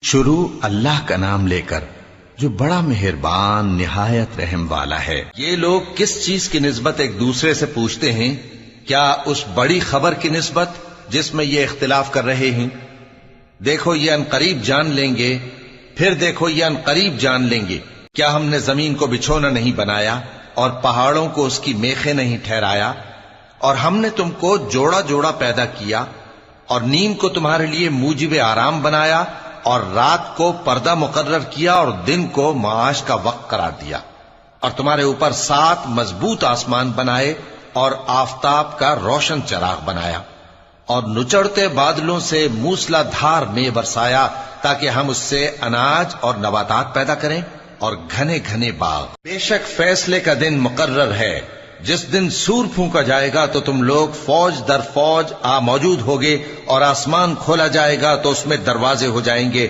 شروع اللہ کا نام لے کر جو بڑا مہربان نہایت رحم والا ہے۔ یہ لوگ کس چیز کی نسبت ایک دوسرے سے پوچھتے ہیں؟ کیا اس بڑی خبر کی نسبت جس میں یہ اختلاف کر رہے ہیں؟ دیکھو یہ انقریب جان لیں گے، پھر دیکھو یہ انقریب جان لیں گے۔ کیا ہم نے زمین کو بچھونا نہیں بنایا اور پہاڑوں کو اس کی میخیں نہیں ٹھہرایا؟ اور ہم نے تم کو جوڑا جوڑا پیدا کیا اور نیند کو تمہارے لیے موجب آرام بنایا اور رات کو پردہ مقرر کیا اور دن کو معاش کا وقت قرار دیا، اور تمہارے اوپر 7 مضبوط آسمان بنائے اور آفتاب کا روشن چراغ بنایا، اور نچڑتے بادلوں سے موسلا دھار میں برسایا تاکہ ہم اس سے اناج اور نباتات پیدا کریں اور گھنے گھنے باغ۔ بے شک فیصلے کا دن مقرر ہے، جس دن سور پھونکا جائے گا تو تم لوگ فوج در فوج موجود ہوگے، اور آسمان کھولا جائے گا تو اس میں دروازے ہو جائیں گے